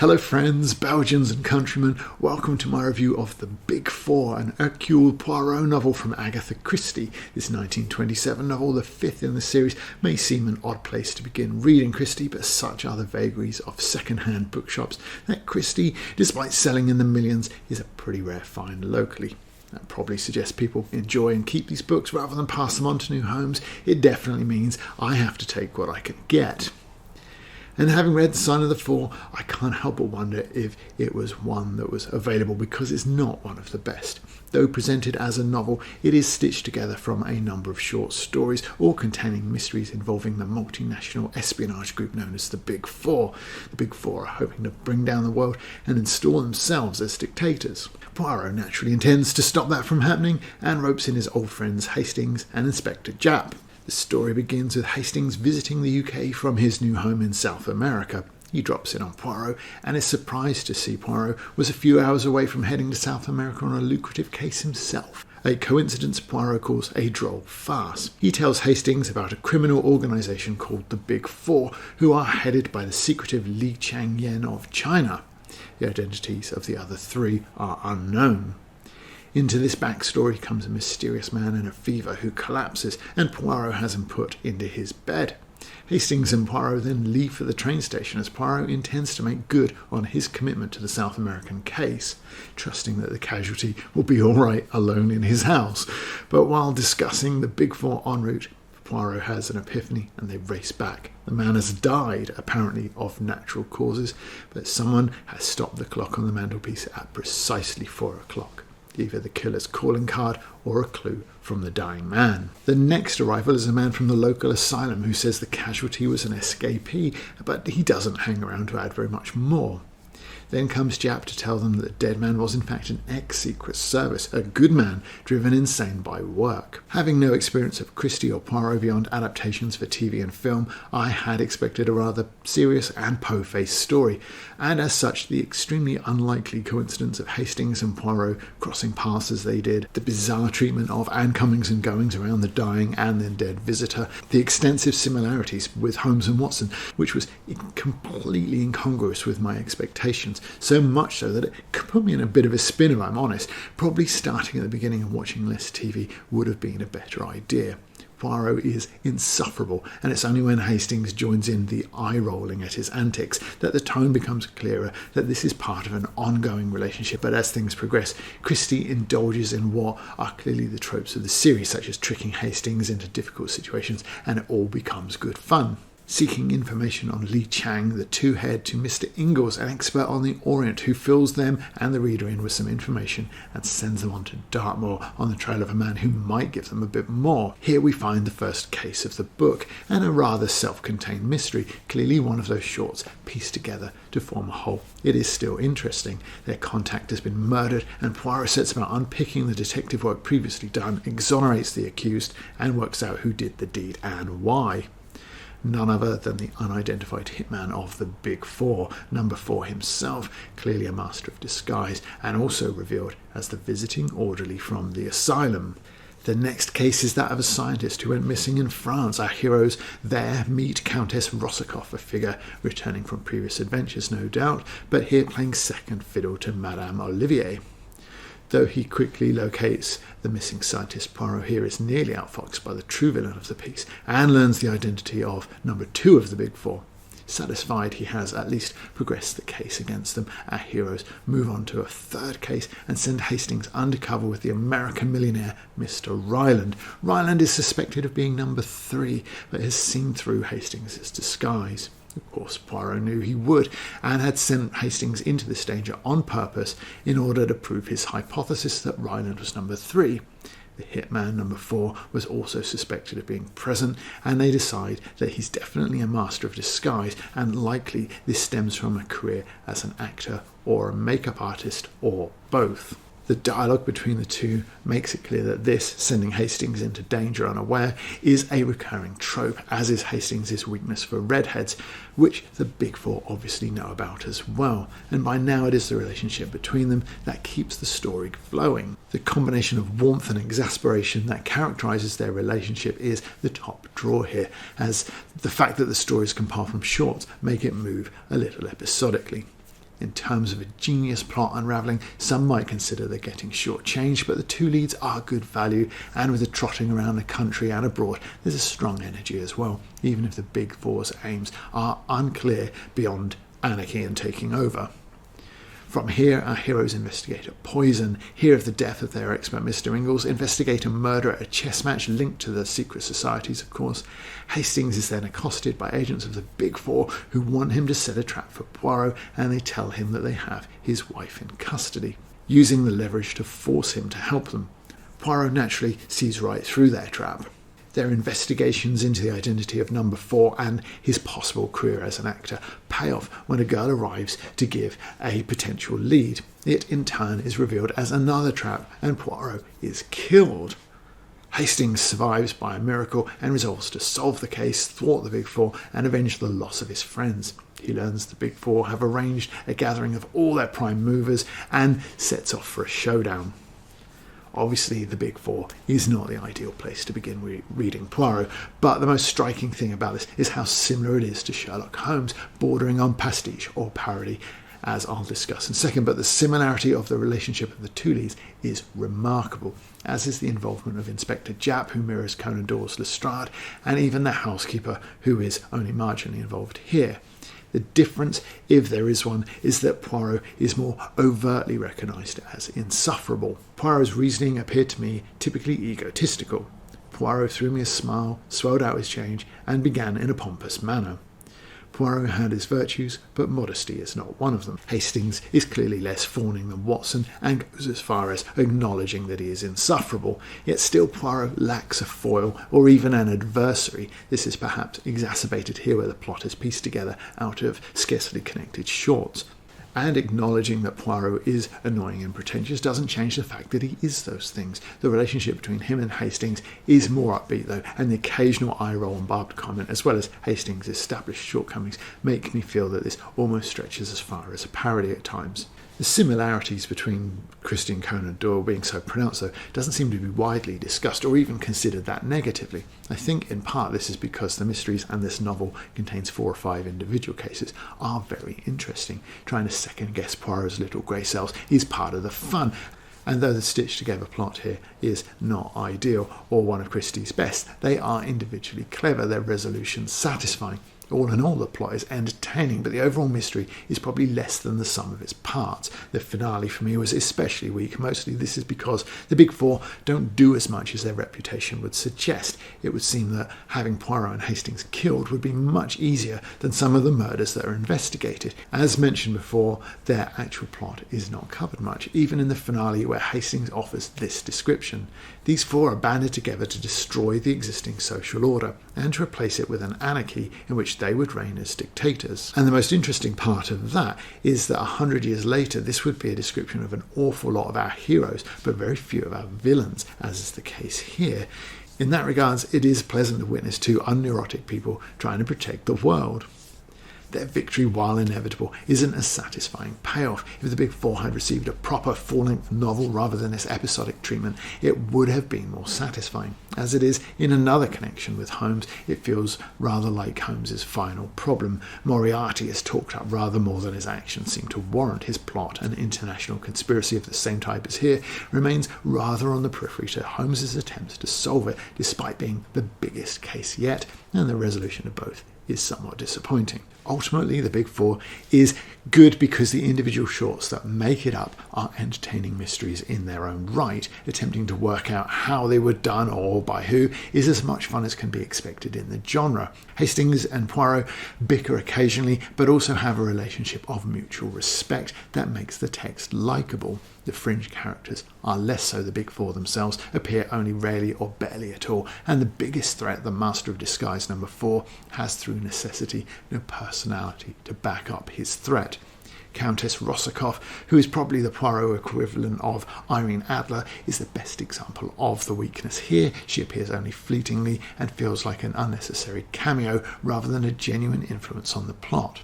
Hello friends, Belgians and countrymen, welcome to my review of The Big Four, an Hercule Poirot novel from Agatha Christie. This 1927 novel, the fifth in the series, may seem an odd place to begin reading Christie, but such are the vagaries of second-hand bookshops that Christie, despite selling in the millions, is a pretty rare find locally. That probably suggests people enjoy and keep these books rather than pass them on to new homes. It definitely means I have to take what I can get. And having read The Sign of the Four, I can't help but wonder if it was one that was available, because it's not one of the best. Though presented as a novel, it is stitched together from a number of short stories, all containing mysteries involving the multinational espionage group known as the Big Four. The Big Four are hoping to bring down the world and install themselves as dictators. Poirot naturally intends to stop that from happening and ropes in his old friends Hastings and Inspector Japp. The story begins with Hastings visiting the UK from his new home in South America. He drops in on Poirot and is surprised to see Poirot was a few hours away from heading to South America on a lucrative case himself. A coincidence Poirot calls a droll farce. He tells Hastings about a criminal organisation called the Big Four, who are headed by the secretive Li Changyen of China. The identities of the other three are unknown. Into this backstory comes a mysterious man in a fever who collapses, and Poirot has him put into his bed. Hastings and Poirot then leave for the train station, as Poirot intends to make good on his commitment to the South American case, trusting that the casualty will be all right alone in his house. But while discussing the Big Four en route, Poirot has an epiphany and they race back. The man has died, apparently of natural causes, but someone has stopped the clock on the mantelpiece at precisely 4 o'clock. Either the killer's calling card or a clue from the dying man. The next arrival is a man from the local asylum who says the casualty was an escapee, but he doesn't hang around to add very much more. Then comes Japp to tell them that the dead man was in fact an ex-Secret Service, a good man driven insane by work. Having no experience of Christie or Poirot beyond adaptations for TV and film, I had expected a rather serious and po-faced story, and as such the extremely unlikely coincidence of Hastings and Poirot crossing paths as they did, the bizarre treatment of and comings and goings around the dying and then dead visitor, the extensive similarities with Holmes and Watson, which was completely incongruous with my expectations. So much so that it put me in a bit of a spin, if I'm honest. Probably starting at the beginning and watching less TV would have been a better idea. Poirot is insufferable, and it's only when Hastings joins in the eye-rolling at his antics that the tone becomes clearer that this is part of an ongoing relationship. But as things progress, Christie indulges in what are clearly the tropes of the series, such as tricking Hastings into difficult situations, and it all becomes good fun. Seeking information on Li Chang, the two head to Mr. Ingalls, an expert on the Orient, who fills them and the reader in with some information and sends them on to Dartmoor on the trail of a man who might give them a bit more. Here we find the first case of the book, and a rather self-contained mystery, clearly one of those shorts pieced together to form a whole. It is still interesting. Their contact has been murdered, and Poirot sets about unpicking the detective work previously done, exonerates the accused, and works out who did the deed and why. None other than the unidentified hitman of the Big Four, number 4 himself, clearly a master of disguise, and also revealed as the visiting orderly from the asylum. The next case is that of a scientist who went missing in France. Our heroes there meet Countess Rossakoff, a figure returning from previous adventures, no doubt, but here playing second fiddle to Madame Olivier. Though he quickly locates the missing scientist, Poirot here is nearly outfoxed by the true villain of the piece and learns the identity of number 2 of the Big Four. Satisfied he has at least progressed the case against them, our heroes move on to a third case and send Hastings undercover with the American millionaire Mr. Ryland. Ryland is suspected of being number 3, but has seen through Hastings' disguise. Of course, Poirot knew he would, and had sent Hastings into this danger on purpose in order to prove his hypothesis that Ryland was number 3. The hitman, number 4, was also suspected of being present, and they decide that he's definitely a master of disguise, and likely this stems from a career as an actor or a makeup artist, or both. The dialogue between the two makes it clear that this, sending Hastings into danger unaware, is a recurring trope, as is Hastings' weakness for redheads, which the Big Four obviously know about as well, and by now it is the relationship between them that keeps the story flowing. The combination of warmth and exasperation that characterises their relationship is the top draw here, as the fact that the stories compile from shorts make it move a little episodically. In terms of a genius plot unravelling, some might consider they're getting shortchanged, but the two leads are good value, and with the trotting around the country and abroad, there's a strong energy as well, even if the Big Four's aims are unclear beyond anarchy and taking over. From here, our heroes investigate a poison, hear of the death of their expert Mr. Ingalls, investigate a murder at a chess match linked to the secret societies, of course. Hastings is then accosted by agents of the Big Four who want him to set a trap for Poirot, and they tell him that they have his wife in custody, using the leverage to force him to help them. Poirot naturally sees right through their trap. Their investigations into the identity of Number 4 and his possible career as an actor pay off when a girl arrives to give a potential lead. It in turn is revealed as another trap, and Poirot is killed. Hastings survives by a miracle and resolves to solve the case, thwart the Big Four, and avenge the loss of his friends. He learns the Big Four have arranged a gathering of all their prime movers and sets off for a showdown. Obviously, the Big Four is not the ideal place to begin reading Poirot, but the most striking thing about this is how similar it is to Sherlock Holmes, bordering on pastiche or parody, as I'll discuss in a second. But the similarity of the relationship of the two leads is remarkable, as is the involvement of Inspector Japp, who mirrors Conan Doyle's Lestrade, and even the housekeeper, who is only marginally involved here. The difference, if there is one, is that Poirot is more overtly recognised as insufferable. Poirot's reasoning appeared to me typically egotistical. Poirot threw me a smile, swelled out his change, and began in a pompous manner. Poirot had his virtues, but modesty is not one of them. Hastings is clearly less fawning than Watson, and goes as far as acknowledging that he is insufferable, yet still Poirot lacks a foil or even an adversary. This is perhaps exacerbated here, where the plot is pieced together out of scarcely connected shorts. And acknowledging that Poirot is annoying and pretentious doesn't change the fact that he is those things. The relationship between him and Hastings is more upbeat, though, and the occasional eye roll and barbed comment, as well as Hastings' established shortcomings, make me feel that this almost stretches as far as a parody at times. The similarities between Christie and Conan Doyle being so pronounced, though, doesn't seem to be widely discussed or even considered that negatively. I think in part this is because the mysteries, and this novel contains 4 or 5 individual cases, are very interesting. Trying to second-guess Poirot's little grey cells is part of the fun. And though the stitched-together plot here is not ideal or one of Christie's best, they are individually clever, their resolutions satisfying. All in all, the plot is entertaining, but the overall mystery is probably less than the sum of its parts. The finale for me was especially weak. Mostly this is because the Big Four don't do as much as their reputation would suggest. It would seem that having Poirot and Hastings killed would be much easier than some of the murders that are investigated. As mentioned before, their actual plot is not covered much, even in the finale where Hastings offers this description. These 4 are banded together to destroy the existing social order and to replace it with an anarchy in which they would reign as dictators. And the most interesting part of that is that 100 years later, this would be a description of an awful lot of our heroes, but very few of our villains, as is the case here. In that regards, it is pleasant to witness 2 unneurotic people trying to protect the world. Their victory, while inevitable, isn't a satisfying payoff. If the Big Four had received a proper full-length novel rather than this episodic treatment, it would have been more satisfying. As it is, in another connection with Holmes, it feels rather like Holmes's final problem. Moriarty is talked up rather more than his actions seem to warrant. His plot, an international conspiracy of the same type as here, remains rather on the periphery to Holmes's attempts to solve it, despite being the biggest case yet, and the resolution of both is somewhat disappointing. Ultimately, the Big Four is good because the individual shorts that make it up are entertaining mysteries in their own right. Attempting to work out how they were done or by who is as much fun as can be expected in the genre. Hastings and Poirot bicker occasionally, but also have a relationship of mutual respect that makes the text likeable. The fringe characters are less so. The Big Four themselves appear only rarely or barely at all, and the biggest threat, the Master of Disguise Number 4, has through necessity no personality to back up his threat. Countess Rossakoff, who is probably the Poirot equivalent of Irene Adler, is the best example of the weakness here. She appears only fleetingly and feels like an unnecessary cameo rather than a genuine influence on the plot.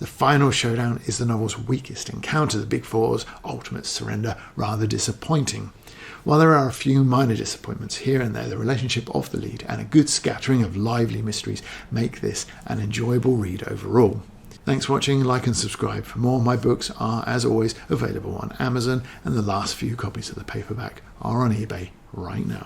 The Final Showdown is the novel's weakest encounter, the Big Four's ultimate surrender, rather disappointing. While there are a few minor disappointments here and there, the relationship of the lead and a good scattering of lively mysteries make this an enjoyable read overall. Thanks for watching. Like and subscribe for more. My books are, as always, available on Amazon, and the last few copies of the paperback are on eBay right now.